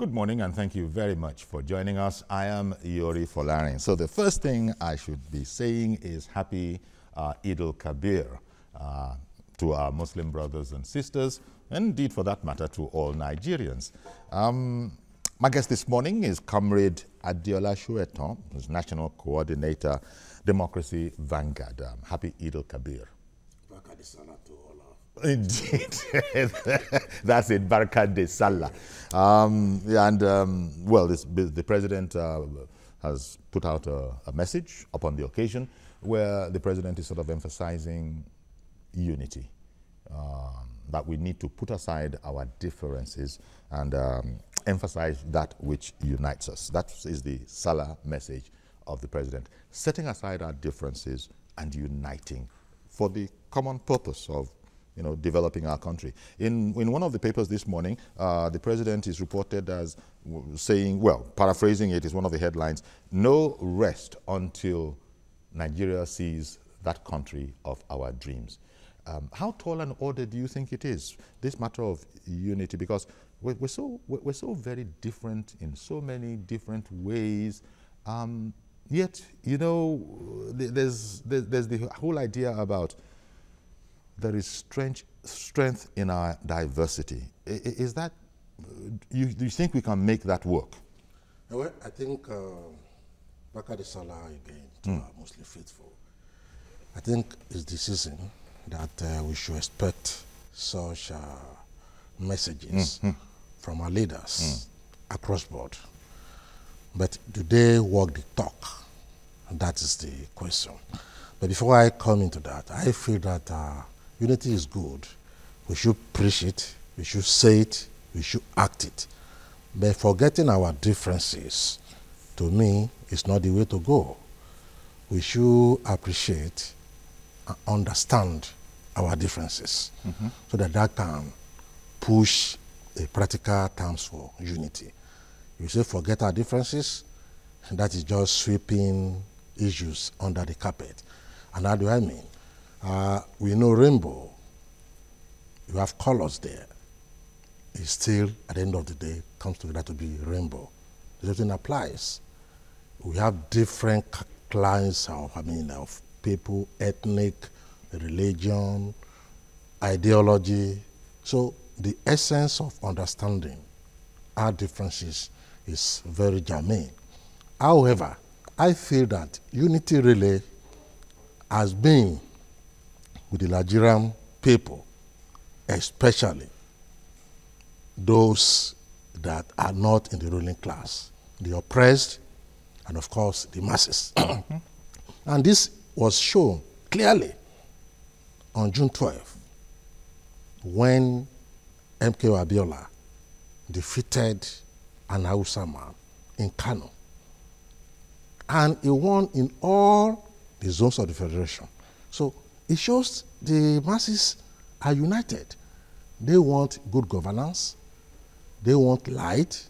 Good morning and thank you very much for joining us. I am Yori Folarin. So the first thing I should be saying is happy Eid-El-Kabir to our Muslim brothers and sisters, and indeed for that matter to all Nigerians. My guest this morning is Comrade Adeola Shueton, who's National Coordinator, Democracy Vanguard. Happy Eid-El-Kabir. Indeed. That's it, Barakah de Salah. Well, the president has put out a message upon the occasion where the president is sort of emphasizing unity, that we need to put aside our differences and emphasize that which unites us. That is the Salah message of the president, setting aside our differences and uniting for the common purpose of developing our country. In one of the papers this morning, the president is reported as saying, well, paraphrasing it is one of the headlines, no rest until Nigeria sees that country of our dreams. How tall an order do you think it is, this matter of unity? Because we're so very different in so many different ways. Yet, there's the whole idea about there is strength in our diversity. Is that, do you think we can make that work? Well, I think, Barakah de Salah again to our Muslim faithful. I think it's the season that we should expect such messages from our leaders across board. But do they walk the talk? And that is the question. But before I come into that, I feel that unity is good. We should preach it, we should say it, we should act it. But forgetting our differences, to me, is not the way to go. We should appreciate and understand our differences so that can push the practical terms for unity. You say forget our differences, and that is just sweeping issues under the carpet. And how do I mean? We know rainbow, you have colors there. It still, at the end of the day, comes together to be rainbow. The same thing applies. We have different kinds of people, ethnic, religion, ideology. So the essence of understanding our differences is very germane. However, I feel that unity really has been with the Nigerian people, especially those that are not in the ruling class, the oppressed, and of course the masses. And this was shown clearly on June 12th when MK Abiola defeated an Hausa man in Kano. And he won in all the zones of the federation. So it shows the masses are united. They want good governance, they want light,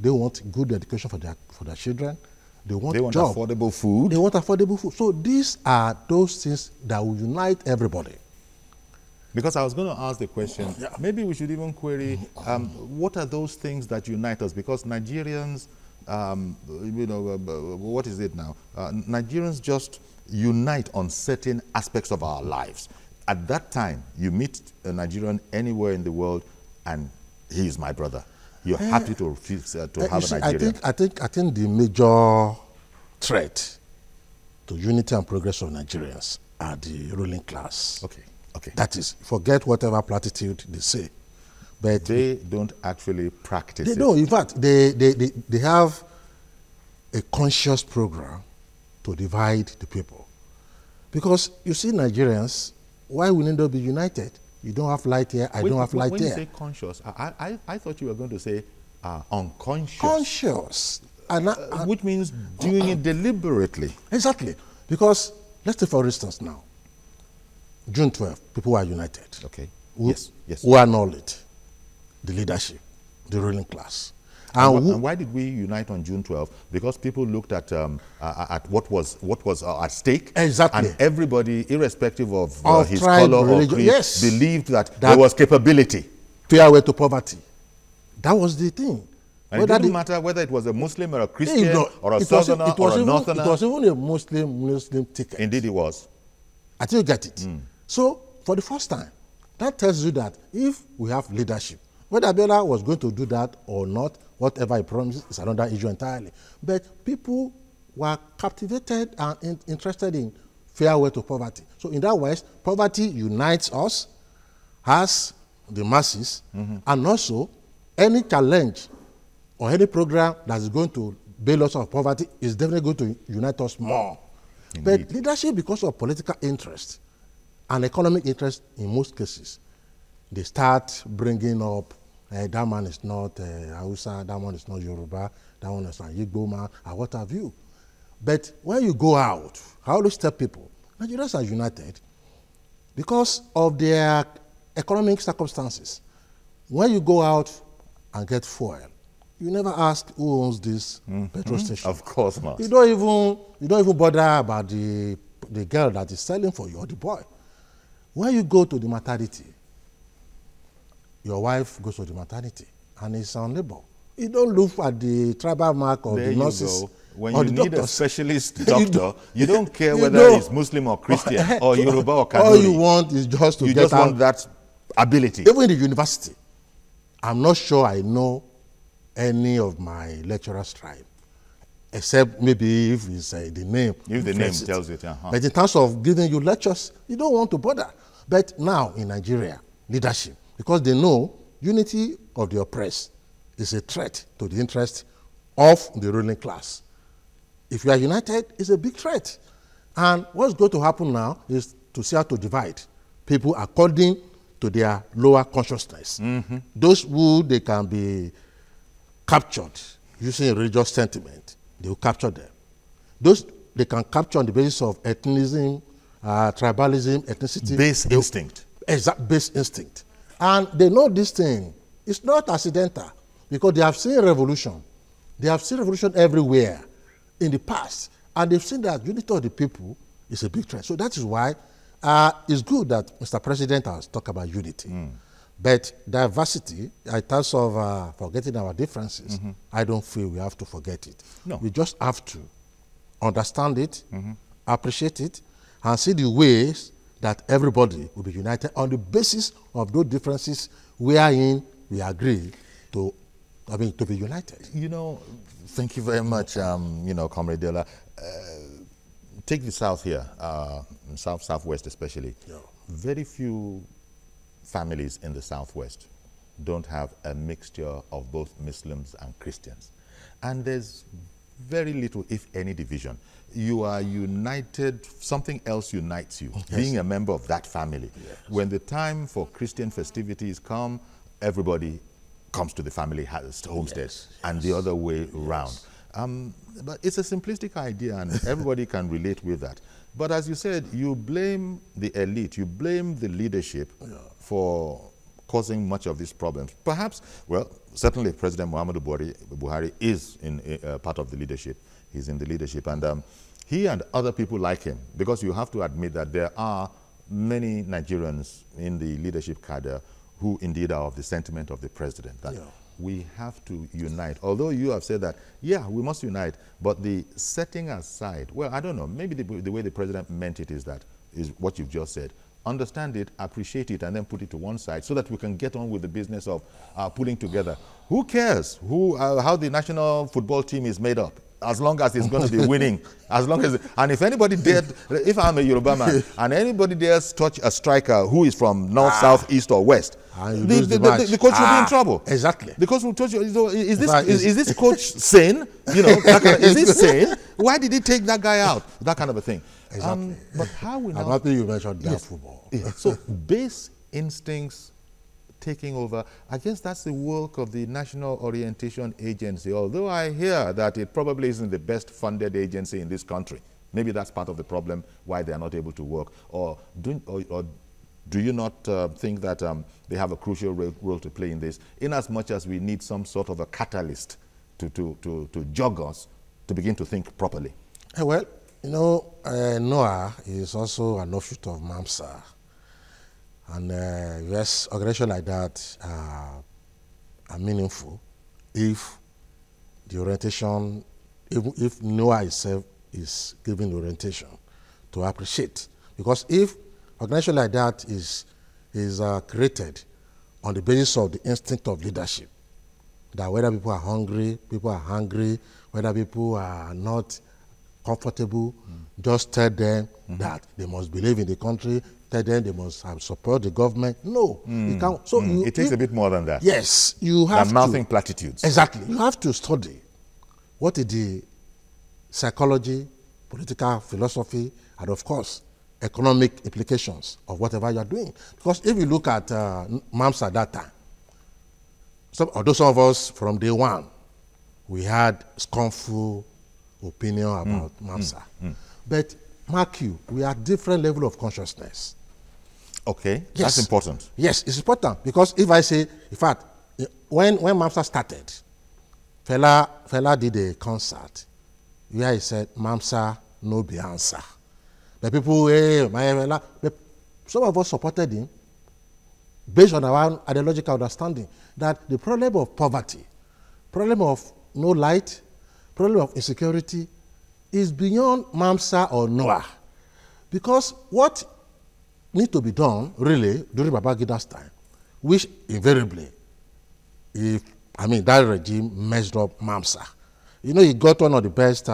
they want good education for their children, they want job. Affordable food. They want affordable food. So these are those things that will unite everybody. Because I was going to ask the question, maybe we should even query, what are those things that unite us? Because Nigerians, what is it now? Nigerians just unite on certain aspects of our lives. At that time, you meet a Nigerian anywhere in the world, and he is my brother. You're happy to have a Nigerian. I think the major threat to unity and progress of Nigerians are the ruling class. Okay. That is, forget whatever platitude they say, but they don't actually practice it. No, in fact, they have a conscious program to divide the people. Because you see, Nigerians, why we need to be united? You don't have light here, I don't have light when here. When you say conscious, I thought you were going to say unconscious. Conscious. Which means doing it deliberately. Exactly. Because, let's take for instance now, June 12th, people were united. Okay. Yes. Who annulled the leadership, the ruling class. And why did we unite on June 12th? Because people looked at what was at stake. Exactly. And everybody, irrespective of his tribe, color religion, or creed, believed that there was capability. Fair way to poverty. That was the thing. And it didn't matter whether it was a Muslim or a Christian or a Southerner or a Northerner. It was even a Muslim ticket. Indeed it was. I think you get it. So, for the first time, that tells you that if we have leadership, whether Abiola was going to do that or not, whatever he promised is another issue entirely. But people were captivated and interested in farewell to poverty. So in that way, poverty unites us as the masses, and also any challenge or any program that is going to bail us of poverty is definitely going to unite us more. Indeed. But leadership, because of political interest and economic interest in most cases, they start bringing up that man is not Hausa, that one is not Yoruba, that one is not Igbo man, and what have you. But when you go out, I always tell people, Nigerians are united because of their economic circumstances. When you go out and get fuel, you never ask who owns this petrol station. Of course not. You don't even bother about the girl that is selling for you or the boy. When you go to the maternity, your wife goes to the maternity and it's on labor. You don't look at the tribal mark or the nurses. When you need a specialist doctor, you don't care whether he's Muslim or Christian or Yoruba or Kanuri. All you want is just to get out. You just want that ability. Even in the university, I'm not sure I know any of my lecturers' tribe, except maybe if it's the name. If the name tells it. But in terms of giving you lectures, you don't want to bother. But now in Nigeria, leadership, because they know unity of the oppressed is a threat to the interest of the ruling class. If you are united, it's a big threat. And what's going to happen now is to see how to divide people according to their lower consciousness. Those who they can be captured using religious sentiment, they will capture them. Those they can capture on the basis of ethnicism, tribalism, ethnicity. Base instinct. Exact base instinct. And they know this thing. It's not accidental because they have seen revolution. They have seen revolution everywhere in the past. And they've seen that unity of the people is a big threat. So that is why it's good that Mr. President has talked about unity. But diversity, in terms of forgetting our differences, I don't feel we have to forget it. No. We just have to understand it, appreciate it, and see the ways that everybody will be united on the basis of those differences wherein we agree to be united. You know, thank you very much, Comrade Dela. Take the South here, Southwest especially. Yeah. Very few families in the Southwest don't have a mixture of both Muslims and Christians. And there's very little, if any, division. You are united, something else unites you, being a member of that family. Yes. When the time for Christian festivities come, everybody comes to the family homestead, and the other way around. But it's a simplistic idea, and everybody can relate with that. But as you said, you blame the elite, you blame the leadership for causing much of these problems. Perhaps, well, certainly President Muhammadu Buhari is in part of the leadership. He's in the leadership, and he and other people like him, because you have to admit that there are many Nigerians in the leadership cadre who indeed are of the sentiment of the president, that we have to unite. Although you have said that, yeah, we must unite, but the setting aside, well, I don't know, maybe the way the president meant it is what you've just said. Understand it, appreciate it, and then put it to one side so that we can get on with the business of pulling together. Who cares how the national football team is made up? As long as it's going to be winning, and if anybody dared, if I'm a Yoruba man, and anybody dares touch a striker who is from north, south, east, or west, the coach will be in trouble. Exactly. The coach will touch you. So is this coach sane? You know, is this sane? Why did he take that guy out? That kind of a thing. Exactly. But how we now? I'm happy you mentioned that football. So base instincts taking over, I guess that's the work of the National Orientation Agency, although I hear that it probably isn't the best funded agency in this country. Maybe that's part of the problem why they are not able to work. Or do you not think that they have a crucial role to play in this, in as much as we need some sort of a catalyst to jog us to begin to think properly? Well, you know, NOAA is also an offshoot of MAMSA. And yes, organizations like that are meaningful if the orientation, even if Noah itself is giving the orientation, to appreciate. Because if organization like that is created on the basis of the instinct of leadership, that whether people are hungry, whether people are not comfortable, just tell them that they must believe in the country, tell them they must support the government. No, you can't. So it takes a bit more than that. Yes, you have than mouthing platitudes. Exactly. You have to study what is the psychology, political philosophy, and of course, economic implications of whatever you are doing. Because if you look at MAMSA at that time, although some of us from day one, we had scornful opinion about MAMSA. But mark you, we are different level of consciousness. Okay, yes. That's important. Yes, it's important because if I say, in fact, when MAMSA started, Fela did a concert where he said, MAMSA no be answer. The people, hey, my Fela, some of us supported him based on our ideological understanding that the problem of poverty, problem of no light, problem of insecurity is beyond MAMSA or Noah. Because what needs to be done, really, during Babangida's time, which invariably, that regime messed up MAMSA. You know, he got one of the best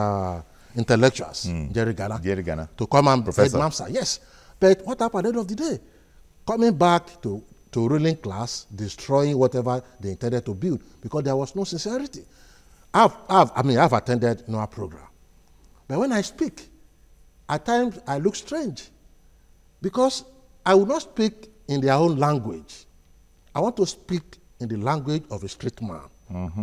intellectuals, Jerry Ghana, to come and head MAMSA. Yes, but what happened at the end of the day? Coming back to ruling class, destroying whatever they intended to build, because there was no sincerity. I've attended Noah program. But when I speak, at times I look strange because I will not speak in their own language. I want to speak in the language of a street man,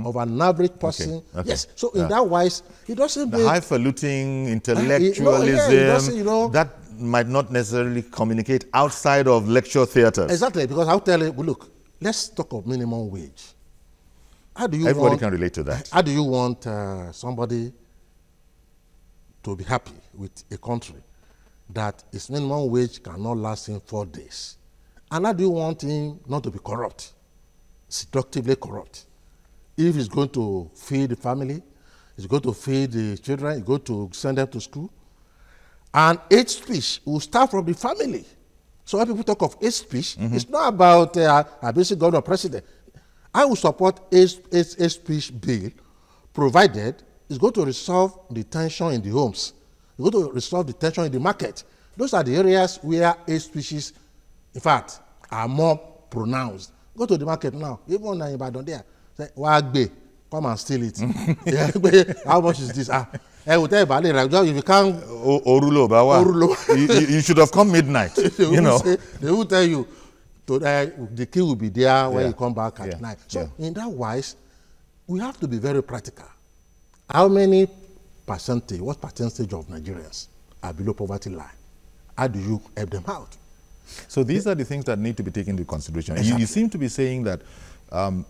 of an average person. Okay. Yes, so in that wise, it doesn't the highfalutin intellectualism, that might not necessarily communicate outside of lecture theaters. Exactly, because I'll tell you, well, look, let's talk of minimum wage. Everybody can relate to that. How do you want somebody to be happy with a country that its minimum wage cannot last him 4 days? And how do you want him not to be corrupt, seductively corrupt? If he's going to feed the family, he's going to feed the children, he's going to send them to school, and hate speech will start from the family. So when people talk of hate speech, it's not about a basic governor or president. I will support a speech bill, provided it's going to resolve the tension in the homes. It's going to resolve the tension in the market. Those are the areas where hate speeches, in fact, are more pronounced. Go to the market now, even on Ibadan there. Say, Wagbe, come and steal it. How much is this? I will tell you about it. If you can't, you should have come midnight. They will tell you. The key will be there when you come back at night. So in that wise, we have to be very practical. How many percentage, what percentage of Nigerians are below poverty line? How do you help them out? So these are the things that need to be taken into consideration. Exactly. You seem to be saying that,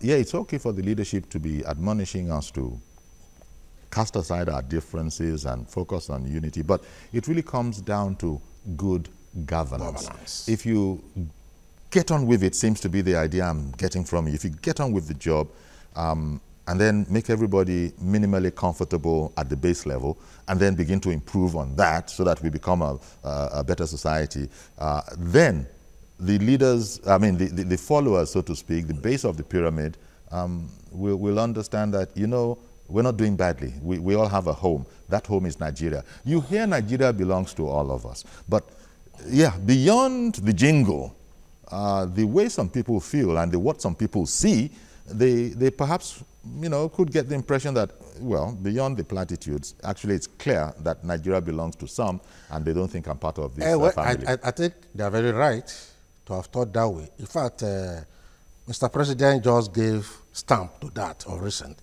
it's okay for the leadership to be admonishing us to cast aside our differences and focus on unity, but it really comes down to good governance. If you get on with it, seems to be the idea I'm getting from you. If you get on with the job and then make everybody minimally comfortable at the base level and then begin to improve on that so that we become a better society, then the leaders, the followers, so to speak, the base of the pyramid, will understand that, we're not doing badly. We all have a home. That home is Nigeria. You hear Nigeria belongs to all of us. But beyond the jingle, the way some people feel and what some people see, they perhaps, could get the impression that, well, beyond the platitudes, actually it's clear that Nigeria belongs to some and they don't think I'm part of this family. I think they're very right to have thought that way. In fact, Mr. President just gave stamp to that of recent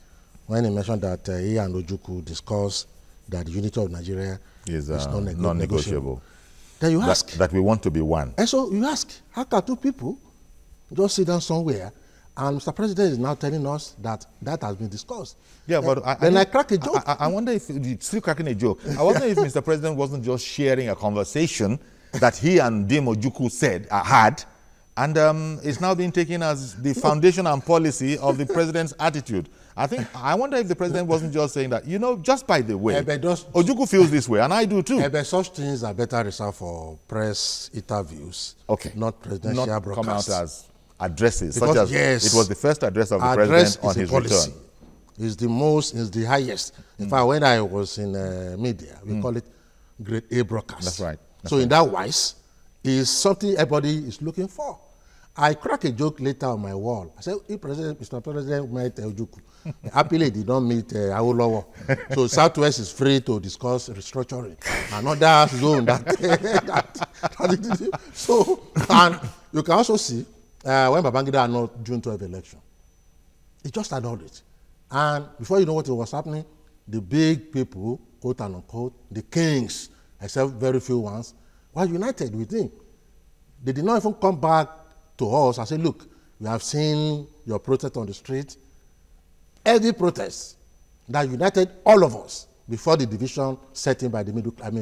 when he mentioned that he and Ojukwu discussed that the unity of Nigeria is non-negotiable. Then you ask. That we want to be one. And so you ask, how can two people just sit down somewhere and Mr. President is now telling us that has been discussed? Yeah, but I crack a joke. I wonder if you're still cracking a joke. I wonder if Mr. President wasn't just sharing a conversation that he and Dim Ojukwu had, and it's now being taken as the foundation and policy of the president's attitude. I wonder if the president wasn't just saying that, just by the way, Ojukwu feels this way, and I do too. Such things are better reserved for press interviews, not presidential broadcasts. Come out as addresses, such as it was the first address of the president on his return. It's the highest. In fact, when I was in media, we call it grade A broadcast. That's right. In that wise, is something everybody is looking for. I crack a joke later on my wall. I said, if Mr. President met Ojukwu, happily did not meet Awolowo. So Southwest is free to discuss restructuring. Another zone so, and you can also see when Babangida announced June 12 election, he just announced it. And before you know what was happening, the big people, quote and unquote, the kings, except very few ones, were united with him. They did not even come back to us and say, look, we have seen your protest on the street. Every protest that united all of us before the division set in by the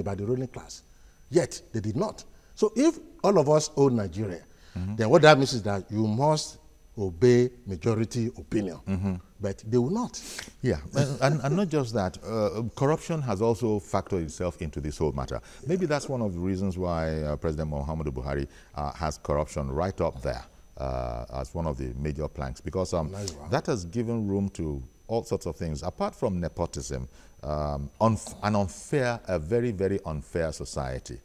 by the ruling class. Yet they did not. So if all of us own Nigeria, then what that means is that you must obey majority opinion. But they will not. Yeah, and not just that. Corruption has also factored itself into this whole matter. Maybe that's one of the reasons why President Muhammadu Buhari has corruption right up there as one of the major planks, because that has given room to all sorts of things. Apart from nepotism, a very, very unfair society.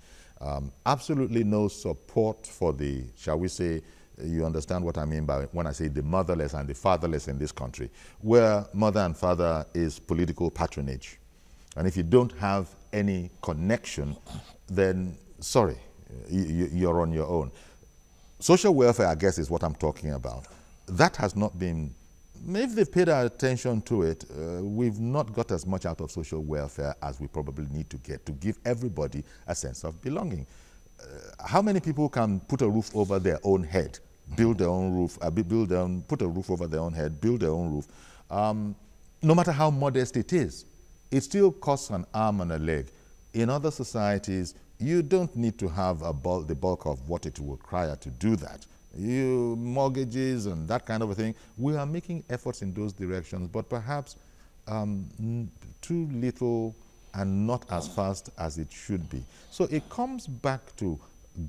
Absolutely no support for the, shall we say, you understand what I mean by when I say the motherless and the fatherless in this country, where mother and father is political patronage. And if you don't have any connection, then sorry, you're on your own. Social welfare, I guess, is what I'm talking about. That has not been, if they've paid our attention to it, we've not got as much out of social welfare as we probably need to get to give everybody a sense of belonging. How many people can put a roof over their own head, build their own roof, put a roof over their own head, build their own roof? No matter how modest it is, it still costs an arm and a leg. In other societies, you don't need to have the bulk of what it will require to do that. Mortgages and that kind of a thing, we are making efforts in those directions, but perhaps too little and not as fast as it should be. So it comes back to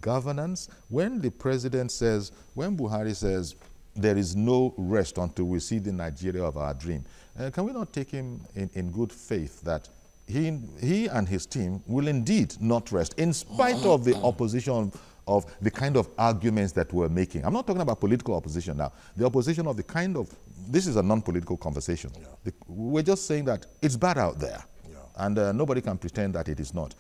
governance. When the president says, when Buhari says, there is no rest until we see the Nigeria of our dream, can we not take him in good faith that he and his team will indeed not rest, in spite of the opposition of the kind of arguments that we're making? I'm not talking about political opposition now. The opposition of the kind of, this is a non-political conversation. Yeah. We're just saying that it's bad out there. And nobody can pretend that it is not.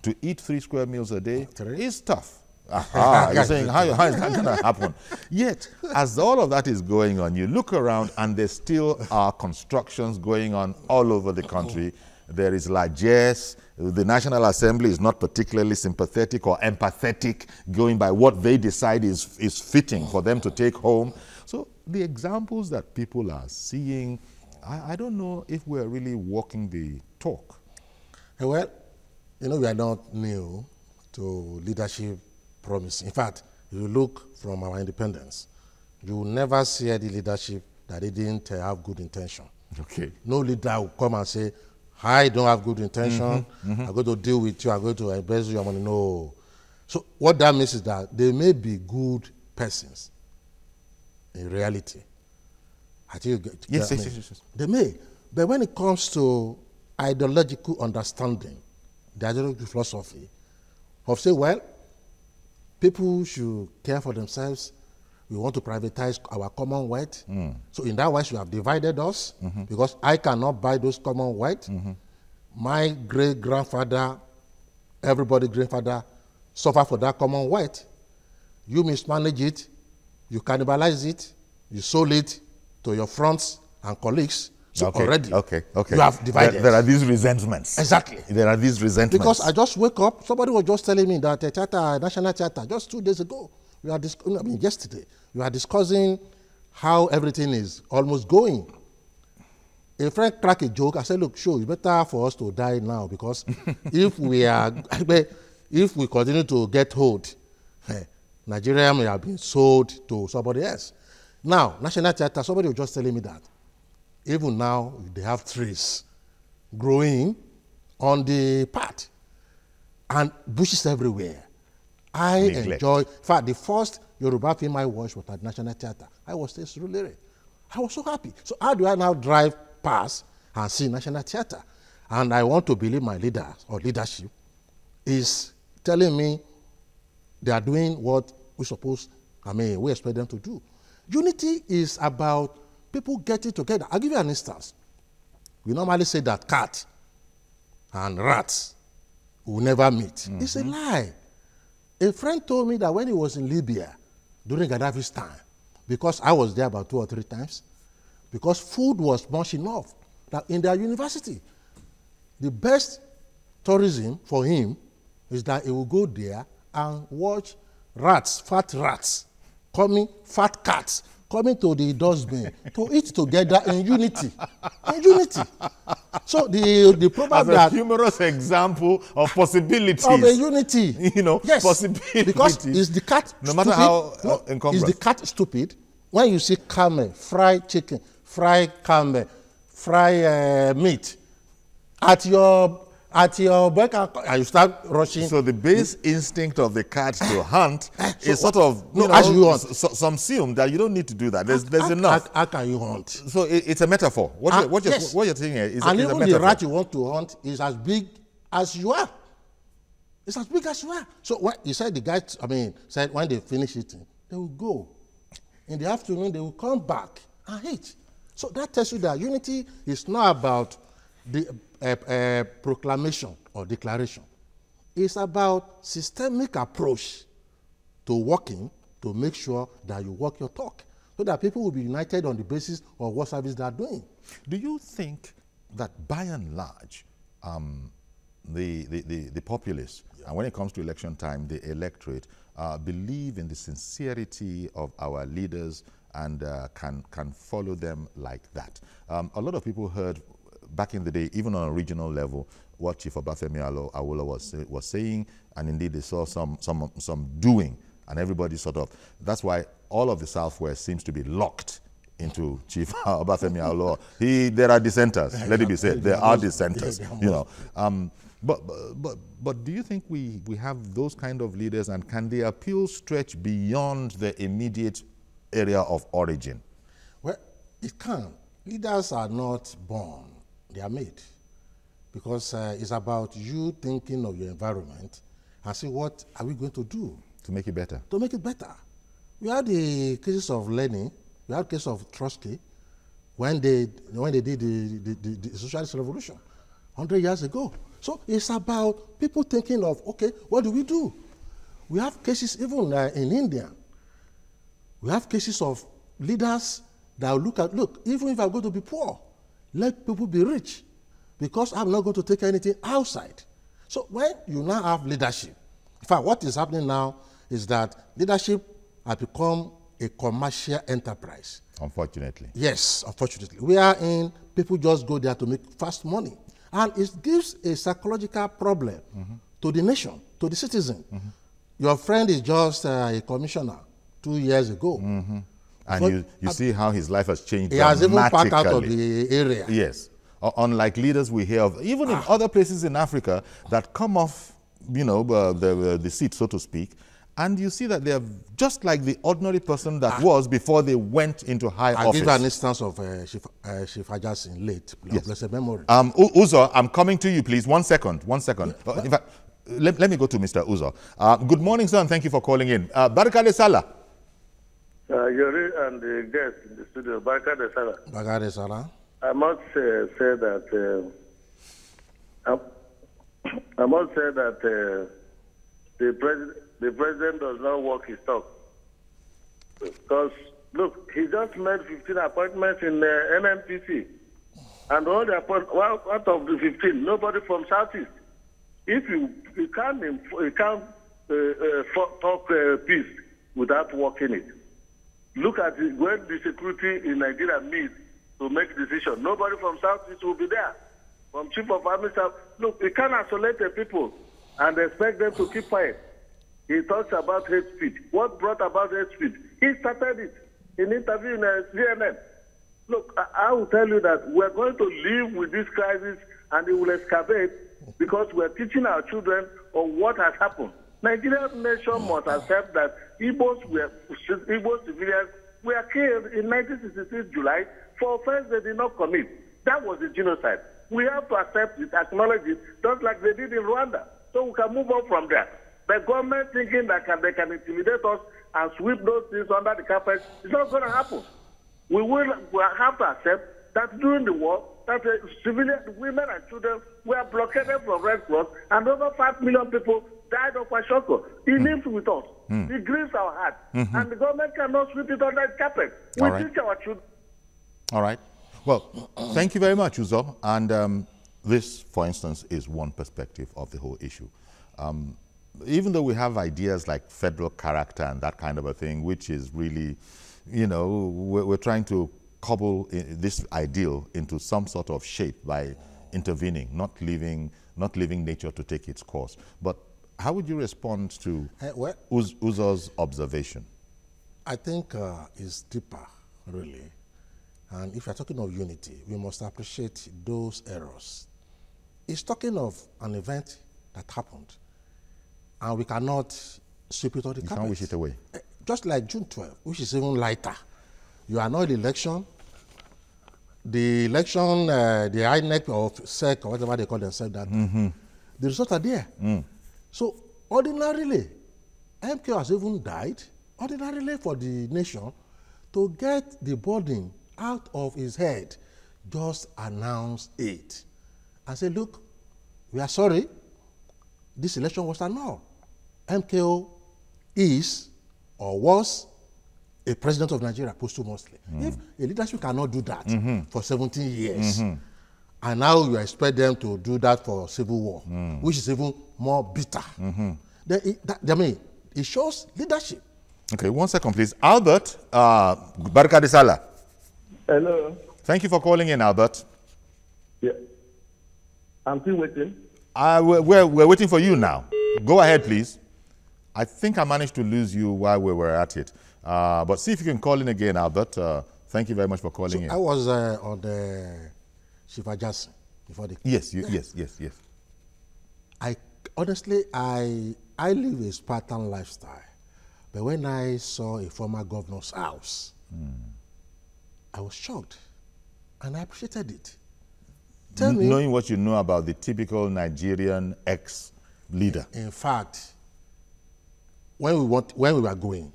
To eat 3 square meals a day is tough. You're saying, how is that going to happen? Yet, as all of that is going on, you look around and there still are constructions going on all over the country. There is largesse. The National Assembly is not particularly sympathetic or empathetic, going by what they decide is fitting for them to take home. So the examples that people are seeing, I don't know if we're really walking the talk. Well, we are not new to leadership promise. In fact, if you look from our independence, you will never see any leadership that didn't have good intention. Okay. No leader will come and say, I don't have good intention, I'm going to deal with you, I'm going to embezzle your money. No. So what that means is that they may be good persons in reality. I think yes. They may. But when it comes to ideological understanding, the ideological philosophy of say, well, people should care for themselves. We want to privatize our commonwealth. So in that way, you have divided us because I cannot buy those commonwealth. My great-grandfather, everybody's grandfather, suffer for that commonwealth. You mismanage it, you cannibalize it, you sold it to your fronts and colleagues. So already, you have divided. There are these resentments. Exactly. There are these resentments. Because I just wake up, somebody was just telling me that National Theatre, just 2 days ago, yesterday, we are discussing how everything is almost going. A friend cracked a joke. I said, look, it's better for us to die now because if we continue to get hold, Nigeria may have been sold to somebody else. Now, National Theatre, somebody was just telling me that even now, they have trees growing on the path and bushes everywhere. I enjoy, in fact, the first Yoruba film I watched was at National Theatre. I was still Surulere. I was so happy. So how do I now drive past and see National Theatre? And I want to believe my leader or leadership is telling me they are doing what we expect them to do. Unity is about people getting together. I'll give you an instance. We normally say that cat and rats will never meet. Mm-hmm. It's a lie. A friend told me that when he was in Libya during Gaddafi's time, because I was there about 2 or 3 times, because food was much enough, that in their university, the best tourism for him is that he will go there and watch rats, fat fat cats, coming to the dustbin to eat together in unity. In unity. So the problem that... a humorous example of possibilities. Of a unity. You know, yes, possibilities. Because is the cat no matter how encumbrous. Is the cat stupid? When you see camel, fried chicken, fried camel, fried meat, at your back, and you start rushing. So the base instinct of the cat to hunt is sort of, as you hunt. Some assume that you don't need to do that. There's enough. How can you hunt? So it's a metaphor. What you're saying here is and a even metaphor. The rat you want to hunt is as big as you are. It's as big as you are. So when he said the guy, said when they finish eating, they will go. In the afternoon, they will come back and eat. So that tells you that unity is not about the proclamation or declaration. It's about systemic approach to working to make sure that you walk your talk, so that people will be united on the basis of what service they are doing. Do you think that by and large, the populace, and when it comes to election time, the electorate, believe in the sincerity of our leaders and can follow them like that? A lot of people heard back in the day, even on a regional level, what Chief Obafemi Awolowo was saying, and indeed they saw some doing, and everybody sort of, that's why all of the Southwest seems to be locked into Chief Obafemi Awolowo. There are dissenters, let it be said, there are dissenters, you know. But do you think we have those kind of leaders, and can the appeal stretch beyond the immediate area of origin? Well, it can. Leaders are not born. They are made, because it's about you thinking of your environment and see what are we going to do to make it better. To make it better. We had the cases of Lenin. We had the case of Trotsky when they did the socialist revolution 100 years ago. So it's about people thinking of, okay, what do we do? We have cases even in India. We have cases of leaders that look, even if I'm going to be poor, let people be rich, because I'm not going to take anything outside. So when you now have leadership, in fact, what is happening now is that leadership has become a commercial enterprise. Unfortunately. Yes, unfortunately. Wherein people just go there to make fast money. And it gives a psychological problem to the nation, to the citizen. Your friend is just a commissioner 2 years ago. And you see how his life has changed. He has even packed out of the area. Yes. Unlike leaders we hear of, even in other places in Africa, that come off, the seat, so to speak, and you see that they are just like the ordinary person that was before they went into high office. I'll give you an instance of Chief Ajasin, late, blessed memory. Uzo, I'm coming to you, please. 1 second. In fact, let me go to Mr. Uzo. Good morning, sir, and thank you for calling in. Barikade Salah. Yuri and the guest in the studio, Barikade Salah. Barikade Salah. I must say that the president does not walk his talk. Because look, he just made 15 appointments in NNPC, and all the out of the 15, nobody from Southeast. If you can't talk peace without working it. Look at it, when the security in Nigeria meets to make decisions. Nobody from Southeast will be there. From Chief of Army Staff, look, you can't isolate the people and expect them to keep quiet. He talks about hate speech. What brought about hate speech? He started it in an interview in CNN. Look, I will tell you that we're going to live with this crisis and it will excavate because we're teaching our children on what has happened. Nigerian nation must accept that Igbo civilians were killed in 1966 July for offense they did not commit. That was a genocide. We have to accept it, acknowledge it, just like they did in Rwanda. So we can move on from there. The government thinking that they can intimidate us and sweep those things under the carpet, it's not going to happen. We have to accept that during the war, that civilian women and children were blockaded from Red Cross, and over 5 million people died of kwashiorkor. He lives with us. He grieves our heart. And the government cannot sweep it under the carpet. We teach our children. All right. Well, thank you very much, Uzo. And this, for instance, is one perspective of the whole issue. Even though we have ideas like federal character and that kind of a thing, which is really, you know, we're trying to cobble this ideal into some sort of shape by intervening, not leaving nature to take its course. But how would you respond to Uzo's observation? I think it's deeper, really. And if you're talking of unity, we must appreciate those errors. It's talking of an event that happened, and we cannot sweep it on the carpet. You can't wish it away. Just like June 12, which is even lighter. You annulled the election. The election, the INEC or SEC or whatever they call themselves, that the results are there. So ordinarily, MK has even died, ordinarily for the nation to get the burden out of his head, just announce it and say, look, we are sorry, this election was annulled. MKO is or was a president of Nigeria posthumously. If a leadership cannot do that for 17 years, and now you expect them to do that for civil war, which is even more bitter, then it shows leadership. Okay, 1 second, please. Albert, Barka de Sala. Hello. Thank you for calling in, Albert. Yeah. I'm still waiting. We're waiting for you now. Go ahead, please. I think I managed to lose you while we were at it. But see if you can call in again, Albert. Thank you very much for calling in. I was on the Shiva Jackson before the... Yes. Honestly, I live a Spartan lifestyle. But when I saw a former governor's house, I was shocked, and I appreciated it. Knowing what you know about the typical Nigerian ex-leader. In fact, when we were going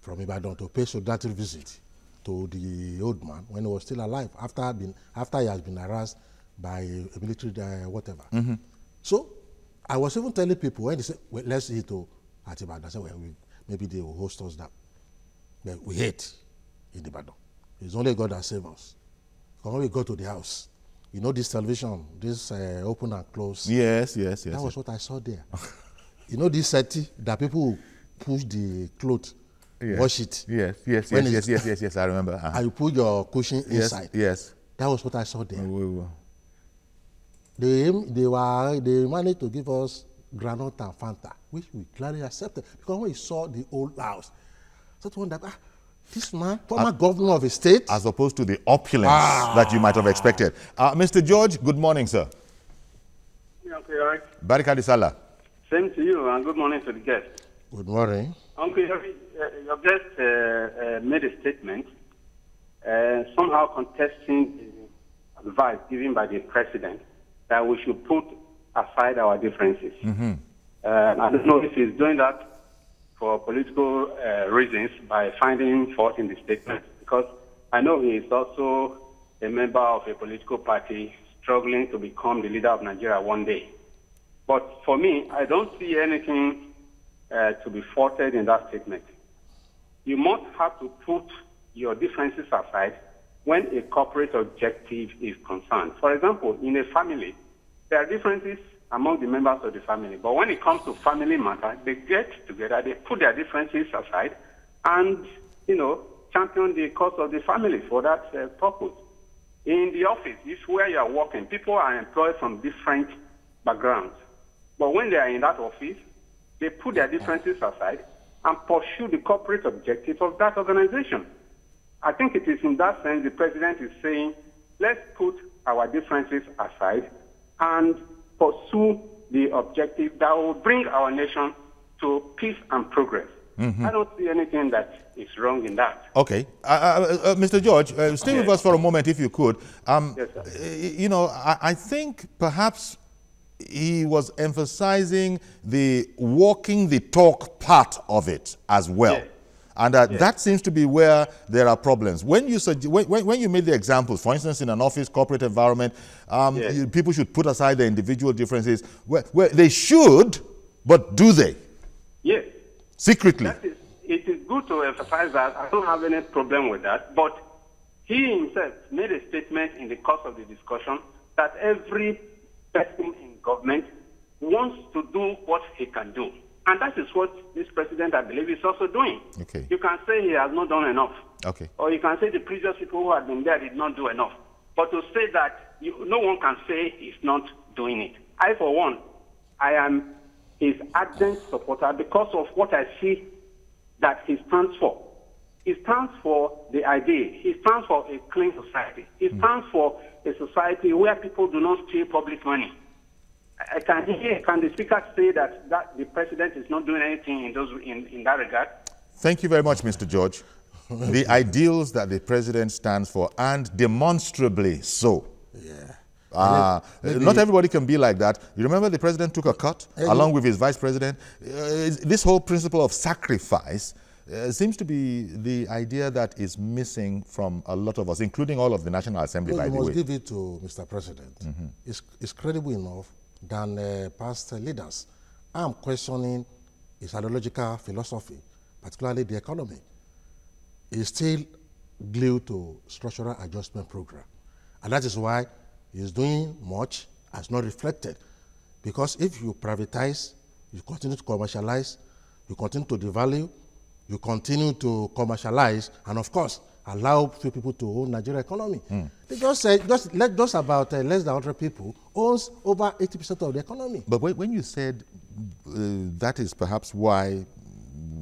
from Ibadan to pay solidarity visit to the old man when he was still alive, after he has been harassed by a military whatever. So I was even telling people when they said, well, let's eat at Ibadan. I said, well, maybe they will host us that. But we hate in Ibadan. It's only God that saves us. When we go to the house, you know this television, this open and close. Yes. That was what I saw there. You know this setting that people push the clothes, wash it. Yes, I remember. And you put your cushion inside. Yes. That was what I saw there. They managed to give us granite and Fanta, which we gladly accepted. Because when we saw the old house, I thought that this man, former governor of a state. As opposed to the opulence that you might have expected. Mr. George, good morning, sir. Yeah, okay, all right. Barika de Sala. Same to you, and good morning to the guest. Good morning. Uncle, your guest made a statement somehow contesting the advice given by the president that we should put aside our differences. I don't know if he's doing that for political reasons by finding fault in the statement, because I know he is also a member of a political party struggling to become the leader of Nigeria one day. But for me, I don't see anything to be faulted in that statement. You must have to put your differences aside when a corporate objective is concerned. For example, in a family, there are differences among the members of the family. But when it comes to family matters, they get together, they put their differences aside and, champion the cause of the family for that purpose. In the office, it's where you are working. People are employed from different backgrounds. But when they are in that office, they put their differences aside and pursue the corporate objectives of that organization. I think it is in that sense the president is saying, let's put our differences aside and pursue the objective that will bring our nation to peace and progress. I don't see anything that is wrong in that. Okay. Mr. George, stay with us for a moment if you could. Yes, sir. You know, I think perhaps he was emphasizing the walking the talk part of it as well. Yes. And that seems to be where there are problems. When you when you made the examples, for instance, in an office, corporate environment, people should put aside their individual differences. Where they should, but do they? Yes. Secretly. It is good to emphasize that. I don't have any problem with that. But he himself made a statement in the course of the discussion that every person in government wants to do what he can do. And that is what this president, I believe, is also doing. Okay. You can say he has not done enough. Okay. Or you can say the previous people who had been there did not do enough. But to say that, no one can say he's not doing it. I, for one, I am his ardent supporter because of what I see that he stands for. He stands for the idea. He stands for a clean society. He stands for a society where people do not steal public money. Can the speaker say that the president is not doing anything in that regard? Thank you very much, Mr. George. The ideals that the president stands for, and demonstrably so. Yeah. Not everybody can be like that. You remember the president took a cut along with his vice president? This whole principle of sacrifice seems to be the idea that is missing from a lot of us, including all of the National Assembly, by the way. You must give it to Mr. President. It's credible enough than past leaders. I'm questioning his ideological philosophy, particularly the economy. He's still glued to structural adjustment program. And that is why he's doing much as not reflected. Because if you privatize, you continue to commercialize, you continue to devalue, you continue to commercialize, and of course, allow few people to own Nigeria economy. They just about less than 100 people owns over 80% of the economy. But when you said that is perhaps why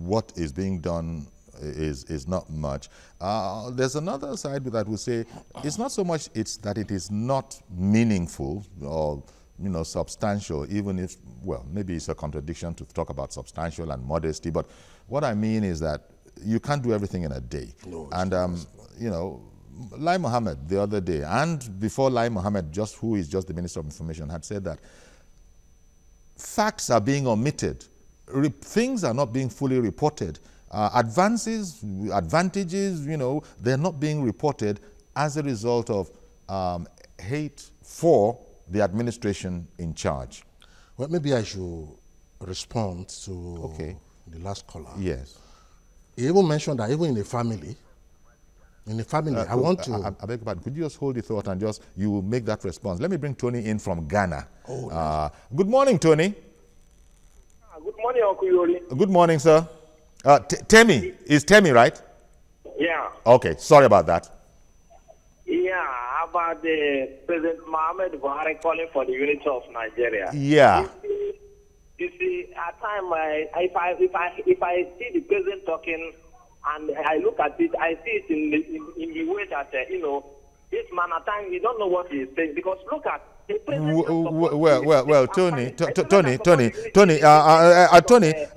what is being done is not much, there's another side that would say it's not so much it's that it is not meaningful or substantial, even if, well, maybe it's a contradiction to talk about substantial and modesty, but what I mean is that you can't do everything in a day. No, and, Lai Mohammed the other day, and before Lai Mohammed, who is just the Minister of Information, had said that facts are being omitted. Things are not being fully reported. Advantages, they're not being reported as a result of hate for the administration in charge. Well, maybe I should respond to the last caller. Yes. He even mentioned that even in the family, I want to... I beg your pardon. Could you just hold the thought and you will make that response? Let me bring Tony in from Ghana. Good morning, Tony. Good morning, Uncle Yori. Good morning, sir. Temi. Is Temi right? Yeah. Okay. Sorry about that. Yeah, about the President Mohammed Buhari calling for the unity of Nigeria. Yeah. You see, at times, if I see the president talking and I look at it, I see it in the way that, this man at times, we don't know what he is saying. Because look at the president. Well, Tony,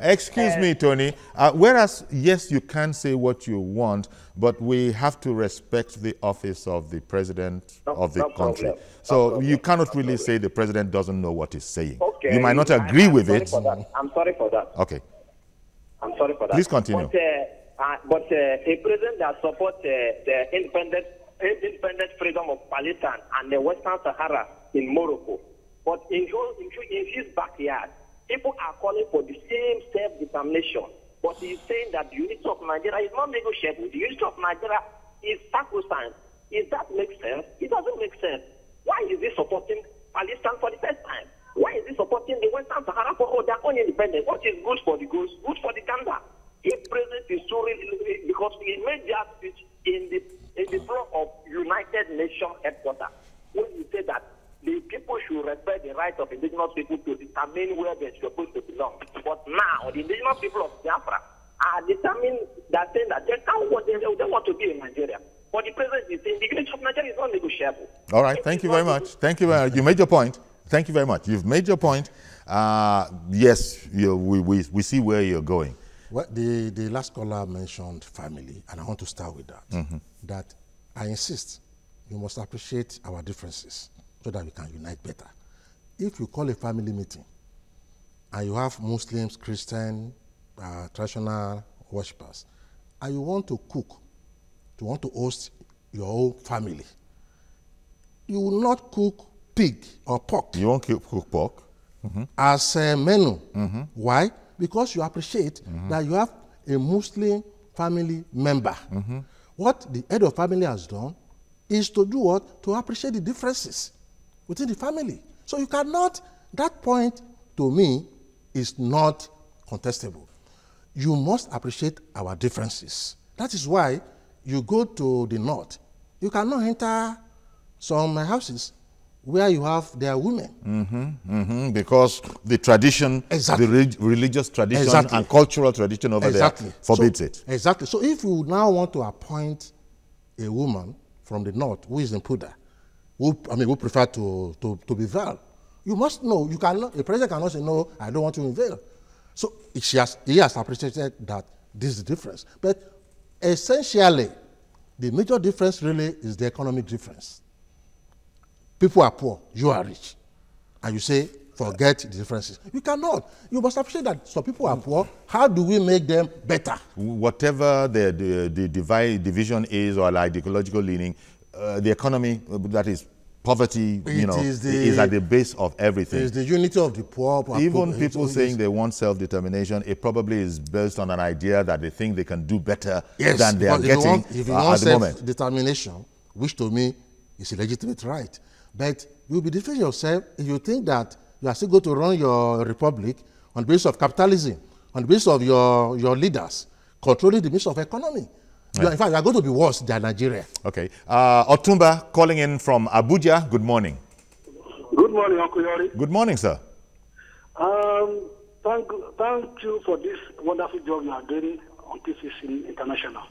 excuse me, Tony. Whereas, yes, you can say what you want, but we have to respect the office of the president of the country. So you cannot really say the president doesn't know what he's saying. Okay. You might not agree with it. I'm sorry for that. Okay. I'm sorry for that. Please continue. But a president that supports the independent freedom of Palestine and the Western Sahara in Morocco, but in his backyard, people are calling for the same self-determination. But he's saying that the unity of Nigeria is not negotiable. The unity of Nigeria is sacrosanct. Does that make sense? It doesn't make sense. Why is he supporting Palestine for the first time? Why is he supporting the Western Sahara for their own independence? What is good for the goose, good for the gander? If president is so really, because he made that speech in the front of United Nations headquarters, when he said that the people should respect the right of indigenous people to determine where they're supposed to belong. But now, the indigenous people of Biafra are determined that saying that they want to be in Nigeria. All right, thank you very much. Thank you very much. You made your point. Thank you very much. You've made your point. Yes, we see where you're going. Well, the last caller mentioned family, and I want to start with that. Mm-hmm. That I insist, you must appreciate our differences so that we can unite better. If you call a family meeting and you have Muslims, Christian, traditional worshippers, and you want to cook, you want to host your own family, you will not cook pig or pork. You won't cook pork? Mm-hmm. As a menu. Mm-hmm. Why? Because you appreciate that you have a Muslim family member. Mm-hmm. What the head of family has done is to do what? To appreciate the differences within the family. So you cannot, that point to me is not contestable. You must appreciate our differences. That is why you go to the north, you cannot enter some houses where you have their women. Because the tradition, exactly. the religious tradition exactly. and cultural tradition over exactly. there forbids it. Exactly. So if you now want to appoint a woman from the north who is in Puda, who prefer to be veiled, you must know, you cannot, a president cannot say, no, I don't want to unveil. So he has appreciated that this is the difference. But essentially, the major difference really is the economic difference. People are poor, you are rich. And you say, forget the differences. You cannot. You must appreciate that some people are poor. How do we make them better? Whatever the division is or like ideological leaning, the economy, that is poverty, is at the base of everything. It's the unity of the poor. Even people saying they want self-determination, it probably is based on an idea that they think they can do better than they are getting if you at want the moment. Self-determination, which to me is a legitimate right. But you'll be defending yourself if you think that you are still going to run your republic on the basis of capitalism, on the basis of your leaders controlling the means of economy. Yeah. In fact, you are going to be worse than Nigeria. Okay. Otumba calling in from Abuja. Good morning. Good morning, Uncle Yori. Good morning, sir. Thank you for this wonderful job you are doing on TCC International.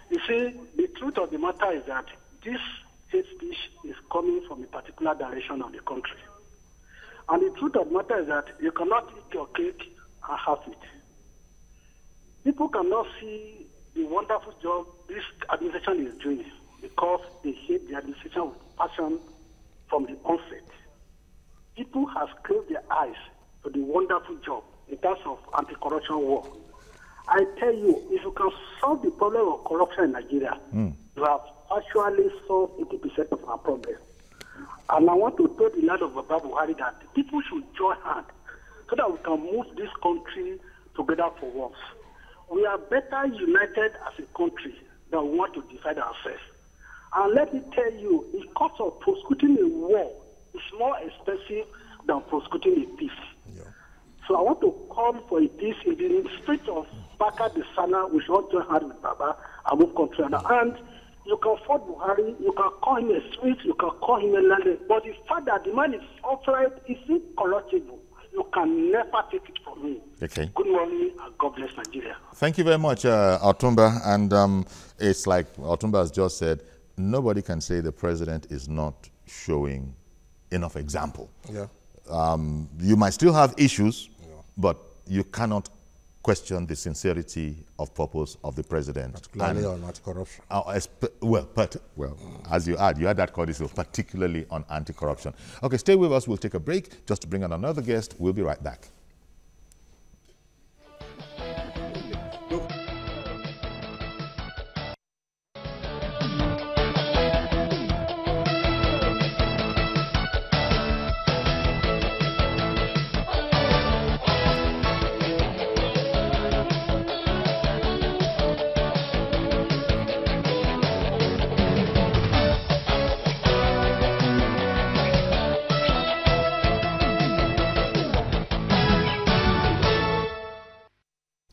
You see, the truth of the matter is that this hate speech is coming from a particular direction of the country. And the truth of the matter is that you cannot eat your cake and have it. People cannot see the wonderful job this administration is doing because they hate the administration with passion from the onset. People have closed their eyes to the wonderful job in terms of anti-corruption work. I tell you, if you can solve the problem of corruption in Nigeria, you have actually solved 80% of our problem. And I want to tell the land of Baba Buhari that people should join hands so that we can move this country together for once. We are better united as a country than we want to divide ourselves. And let me tell you, the cost of prosecuting a war is more expensive than prosecuting a peace. Yeah. So I want to call for a peace in the spirit of Baka the Sana. We should all join hands with Baba and move country. And you can fault Buhari, you can call him a sweet, you can call him a landed, but the fact that the man is upright is incorruptible. You can never take it from me. Okay. Good morning and God bless Nigeria. Thank you very much, Otumba. And it's like Otumba has just said, nobody can say the president is not showing enough example. Yeah. You might still have issues, but you cannot question the sincerity of purpose of the president. Particularly on anti-corruption. As you had that codicil, particularly on anti-corruption. Okay, stay with us. We'll take a break just to bring on another guest. We'll be right back.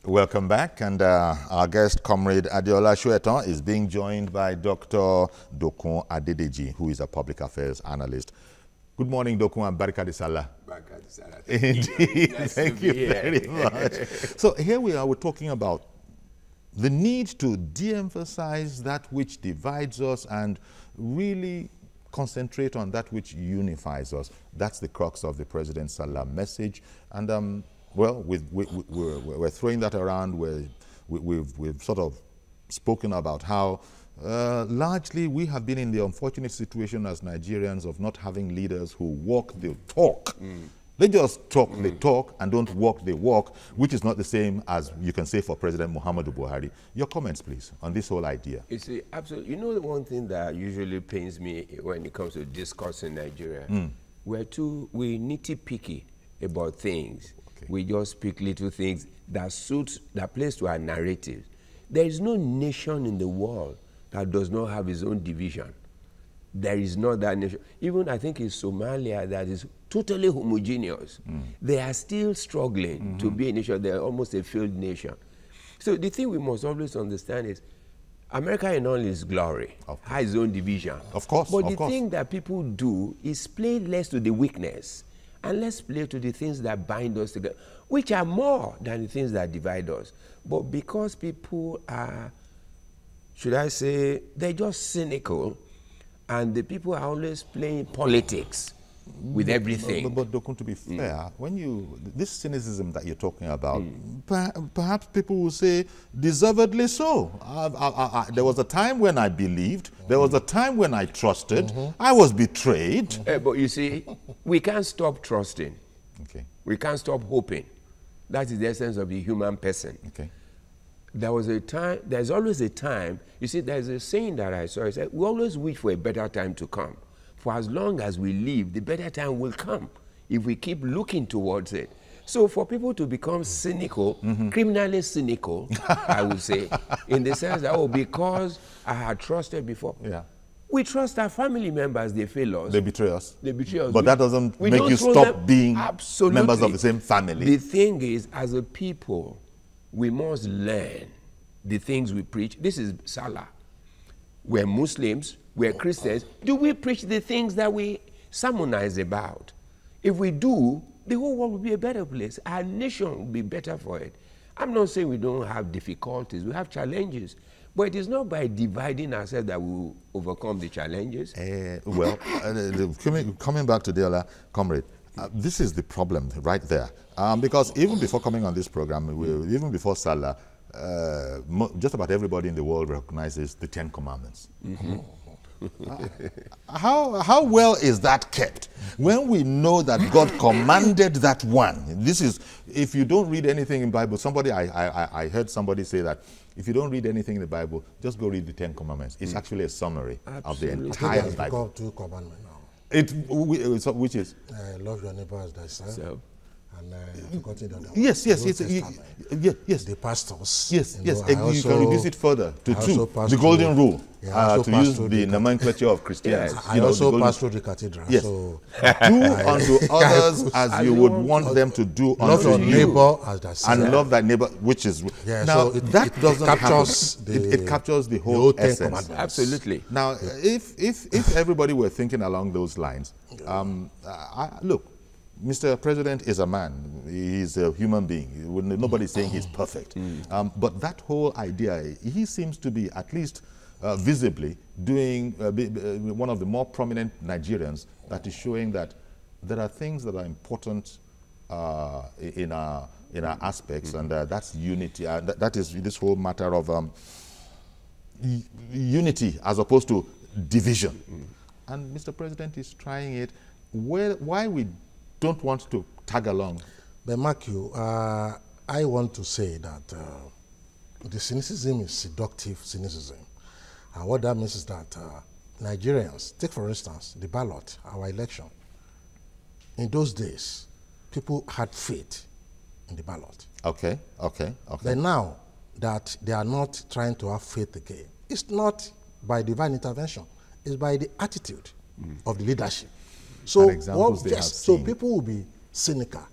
Welcome back, and our guest, Comrade Adeola Shueton, is being joined by Dr. Dokun Adedeji, who is a public affairs analyst. Good morning, Dokun, and Barika de Salah. Barika de Salah. Indeed, thank you very much. So here we are, we're talking about the need to de-emphasize that which divides us and really concentrate on that which unifies us. That's the crux of the President Salah message. And well, we're throwing that around. We've sort of spoken about how largely we have been in the unfortunate situation as Nigerians of not having leaders who walk the talk. They just talk the talk and don't walk the walk, which is not the same as you can say for President Muhammadu Buhari. Your comments, please, on this whole idea. You see, absolutely. You know, the one thing that usually pains me when it comes to discussing Nigeria, we're nitty-picky about things. Okay. We just speak little things that plays to our narrative. There is no nation in the world that does not have its own division. There is not that nation. Even I think in Somalia that is totally homogeneous. They are still struggling to be a nation. They're almost a failed nation. So the thing we must always understand is America in all its glory has its own division. Of course. But the thing that people do is play less to the weakness and let's play to the things that bind us together, which are more than the things that divide us. But because people are, should I say, they're just cynical, and the people are always playing politics with everything. But to be fair, when this cynicism that you're talking about, perhaps people will say, deservedly so. There was a time when I believed, there was a time when I trusted, I was betrayed. But you see, we can't stop trusting. Okay. We can't stop hoping. That is the essence of the human person. Okay. There was a time, there's always a time, you see, there's a saying that I saw, it said, we always wish for a better time to come. For as long as we live, the better time will come if we keep looking towards it. So for people to become cynical, criminally cynical, I would say, in the sense that, oh, because I had trusted before. Yeah. We trust our family members, they fail us. They betray us. They betray us. But that doesn't make you stop being members of the same family. The thing is, as a people, we must learn the things we preach. This is Salah. We're Muslims, we're Christians. Do we preach the things that we sermonize about? If we do, the whole world will be a better place. Our nation will be better for it. I'm not saying we don't have difficulties. We have challenges. But it is not by dividing ourselves that we will overcome the challenges. Coming back to the other comrade, this is the problem right there. Because even before coming on this program, even before Salah, just about everybody in the world recognizes the 10 Commandments. How well is that kept when we know that God commanded that one? This is, if you don't read anything in the Bible, I heard somebody say that if you don't read anything in the Bible, just go read the 10 Commandments. It's actually a summary of the entire Bible. Two commandments now. Which is? Love your neighbor as thyself. And yes. The pastors. Yes. You can reduce it further to 2. The golden rule. To use the nomenclature of Christianity. Yes. I also passed through the cathedral. Yes. So do unto others as you would want them to do unto you. Love your neighbor as thyself. And love thy neighbor, which is now so that doesn't captures it captures the whole essence. Absolutely. Now, if everybody were thinking along those lines, look. Mr. President is a man. He's a human being. Nobody's saying he's perfect. But that whole idea, he seems to be at least visibly doing one of the more prominent Nigerians that is showing that there are things that are important in our aspects, and that's unity. That is this whole matter of unity as opposed to division. And Mr. President is trying it. Why we don't want to tag along? But Matthew, I want to say that the cynicism is seductive cynicism. And what that means is that Nigerians, take for instance the ballot, our election. In those days, people had faith in the ballot. Okay. But now that they are not trying to have faith again, it's not by divine intervention, it's by the attitude of the leadership. So, so people will be cynical,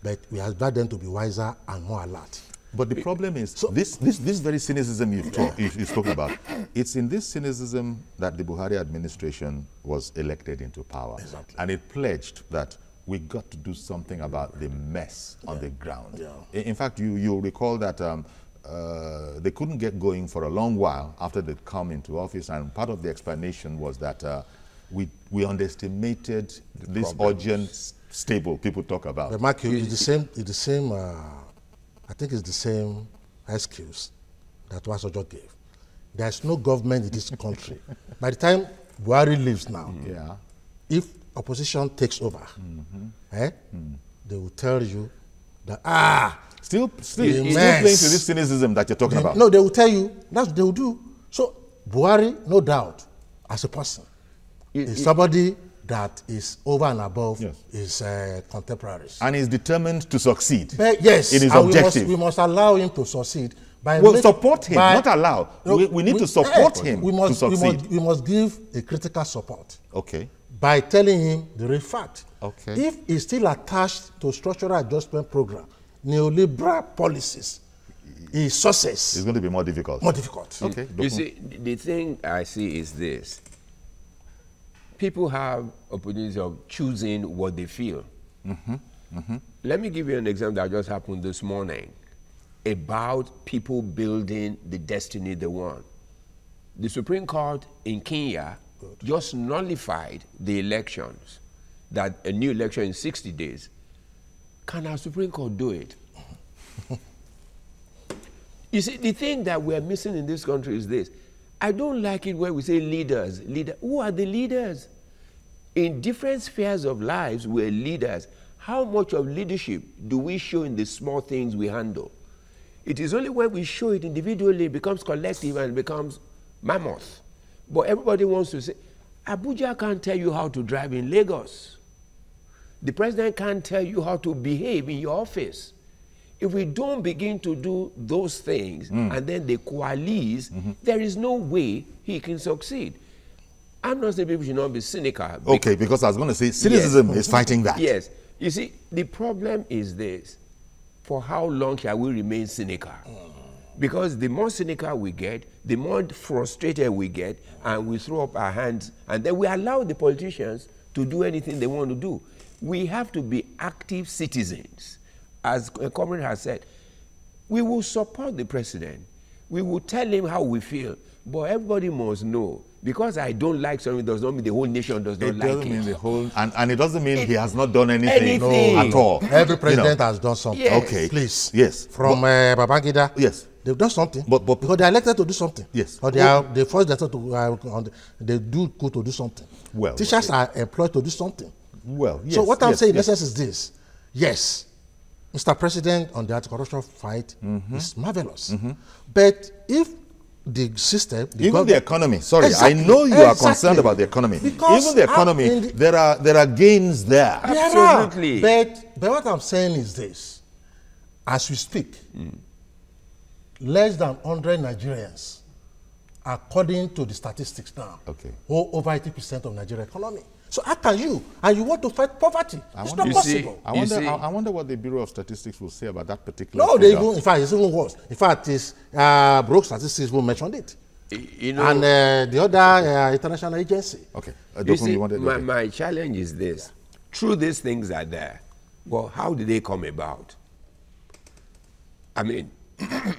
but we expect them to be wiser and more alert. But the problem is, this very cynicism you've spoken about, it's in this cynicism that the Buhari administration was elected into power. Exactly. And it pledged that we got to do something about the mess on the ground. Yeah. In fact, you'll recall that they couldn't get going for a long while after they'd come into office, and part of the explanation was that we underestimated this urgent stable people talk about. But Mark, it's the same. I think it's the same excuse that Wasojo gave. There's no government in this country. By the time Buhari leaves now, if opposition takes over, they will tell you that still playing to this cynicism that you're talking about. No, they will tell you that's what they will do. So Buhari, no doubt, as a person, is somebody that is over and above his contemporaries. And is determined to succeed. Yes, in his objective. We must allow him to succeed. Support him, not allow. We need to support him to succeed. We must give a critical support. Okay. By telling him the real fact. Okay. If he's still attached to structural adjustment program, neoliberal policies, his success is going to be more difficult. More difficult. Okay. You see, the thing I see is this. People have opportunity of choosing what they feel. Let me give you an example that just happened this morning about people building the destiny they want. The Supreme Court in Kenya just nullified the elections, that a new election in 60 days. Can our Supreme Court do it? You see, the thing that we're missing in this country is this. I don't like it when we say leaders. Who are the leaders? In different spheres of lives, we're leaders. How much of leadership do we show in the small things we handle? It is only when we show it individually, it becomes collective and it becomes mammoth. But everybody wants to say, Abuja can't tell you how to drive in Lagos. The president can't tell you how to behave in your office. If we don't begin to do those things and then they coalesce, there is no way he can succeed. I'm not saying people should not be cynical. Okay, because I was going to say cynicism is fighting that. Yes. You see, the problem is this. For how long shall we remain cynical? Because the more cynical we get, the more frustrated we get, and we throw up our hands, and then we allow the politicians to do anything they want to do. We have to be active citizens. As a comrade has said, we will support the president. We will tell him how we feel. But everybody must know, because I don't like something does not mean the whole nation does not like it. It doesn't mean the whole, and it doesn't mean he has not done anything at all. Every president has done something. Yes. Okay. Please. Yes. From Babangida. Yes. They've done something. But because they're elected to do something. Yes. Or they force themselves to, they do go to do something. Well. Teachers are employed to do something. Well, yes. So what I'm saying in essence is this. Yes, Mr. President on the anti-corruption fight is marvelous. But if the system, even the economy. Sorry, Exactly. I know you are concerned about the economy. Because even the economy, there are gains there. Absolutely. But what I'm saying is this: as we speak, less than 100 Nigerians, according to the statistics now, hold over 80% of Nigerian economy. So how can you? And you want to fight poverty? It's not possible. I wonder what the Bureau of Statistics will say about that particular. No, they even, in fact, it's even worse. In fact, it's Bureau of Statistics will mention it. You know, and the other international agency. Okay. You see, my challenge is this. True, these things are there. Well, how did they come about? I mean,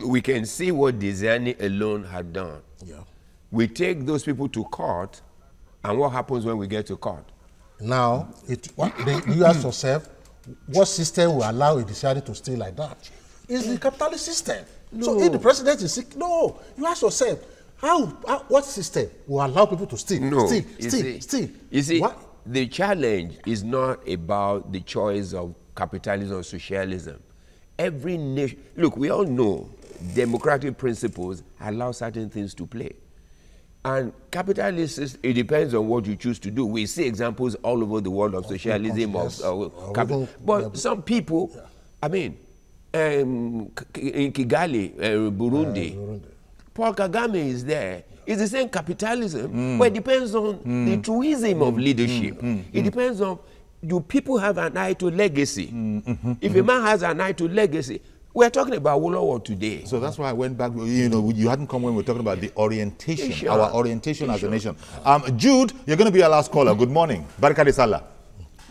we can see what Diziani alone had done. Yeah. We take those people to court, and what happens when we get to court? Now, you ask yourself, what system will allow a Diziani to stay like that? It's the capitalist system. No. So if the president is sick, no. You ask yourself, what system will allow people to steal? No. Steal. You see, what? The challenge is not about the choice of capitalism or socialism. Every nation, look, we all know democratic principles allow certain things to play. And capitalists, it depends on what you choose to do. We see examples all over the world of socialism, but some people, I mean, in Kigali, Burundi, Paul Kagame is there. It's the same capitalism, but it depends on the truism of leadership. It depends on, do people have an eye to legacy? If a man has an eye to legacy, we're talking about World War today. So that's why I went back. You know, you hadn't come when we were talking about the orientation, our orientation as a nation. Jude, you're going to be our last caller. Good morning. Barikade Salah.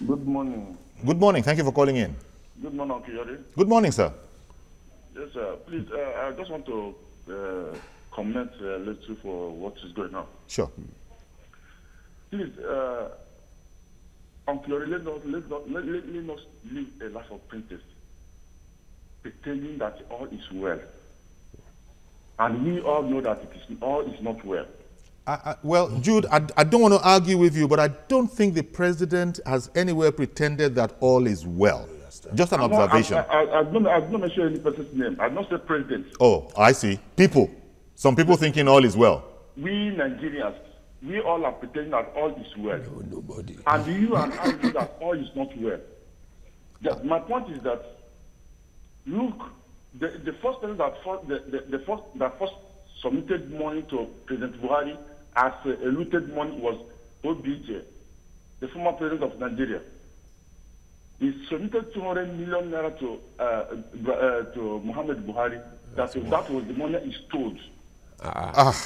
Good morning. Good morning. Thank you for calling in. Good morning, Kiyori. Good morning, sir. Yes, sir. Please, I just want to comment a little for what is going on. Sure. please, Uncle Yori, let us live a life of princess, pretending that all is well. And we all know that all is not well. Well, Jude, I don't want to argue with you, but I don't think the president has anywhere pretended that all is well. Just an observation. I've not mentioned any person's name. I've not said president. Oh, I see. People. Some people thinking all is well. We Nigerians, we all are pretending that all is well. No, nobody. And you and I know that all is not well. My point is that, look, the first person that first submitted money to President Buhari as looted money was OBJ, the former president of Nigeria. He submitted 200 million naira to Muhammad Buhari. That was the money he stole.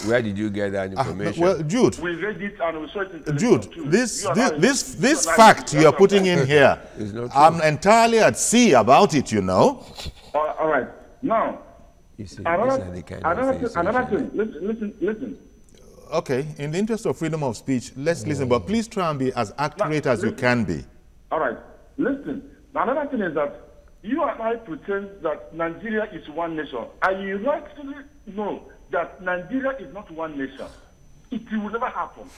Where did you get that information? Well, Jude. We read it and we saw it in Jude, this fact you are putting in here, I'm entirely at sea about it, you know. All right. Now, you see, another thing. Listen. Okay, in the interest of freedom of speech, let's listen, but please try and be as accurate as you can be. All right. Listen. Another thing is that you and I pretend that Nigeria is one nation. And you actually know that Nigeria is not one nation. It will never happen.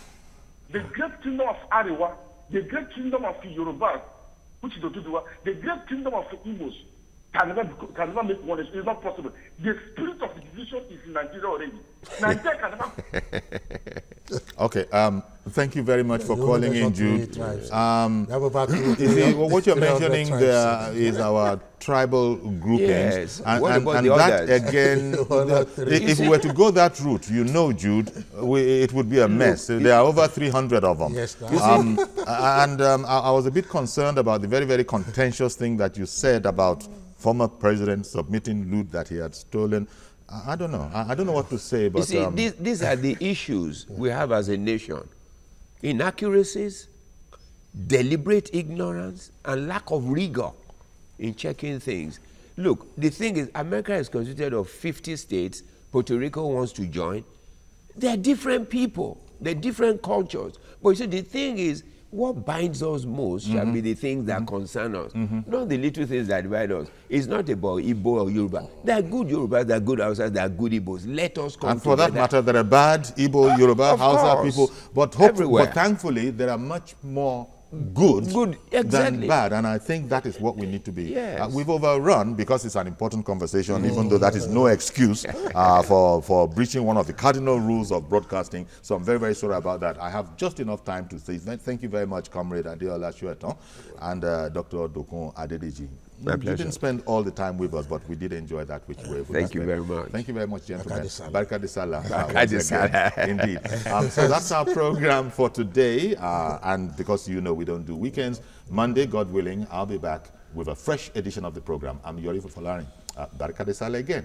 The great kingdom of Ariwa, the great kingdom of Yoruba, which is Oduduwa, the great kingdom of Igbos, can never make one nation. It's not possible. The spirit of division is in Nigeria already. Nigeria can never. Okay. Thank you very much for calling in, Jude. What you're mentioning there is our tribal groupings. Yes. And that again, if we were to go that route, you know, Jude, it would be a mess. There are over 300 of them. Yes, I was a bit concerned about the very, very contentious thing that you said about former president submitting loot that he had stolen. I don't know. I don't know what to say. But you see, these are the issues we have as a nation. Inaccuracies, deliberate ignorance, and lack of rigor in checking things. Look, the thing is, America is constituted of 50 states. Puerto Rico wants to join. They're different people. They're different cultures. But you see, the thing is, what binds us most shall be the things that concern us, not the little things that divide us. It's not about Igbo or Yoruba. There are good Yorubas, there are good Hausas, there are good Igbos. Let us come And for together. that matter, there are bad Igbo, Yoruba, Hausa people. But thankfully, there are much more good than bad. And I think that is what we need to be. Yes. We've overrun, because it's an important conversation, even though that is no excuse for breaching one of the cardinal rules of broadcasting. So I'm very, very sorry about that. I have just enough time to say thank you very much, Comrade Adeola Shueton and Dr. Dokun Adedeji. My pleasure. You didn't spend all the time with us, but we did enjoy that which way. Thank you very much. Thank you very much, gentlemen. Barka de Salah. Barka de Salah. Indeed. So that's our program for today. And because you know we don't do weekends, Monday, God willing, I'll be back with a fresh edition of the program. I'm Yori Folarin. Barka de Salah again.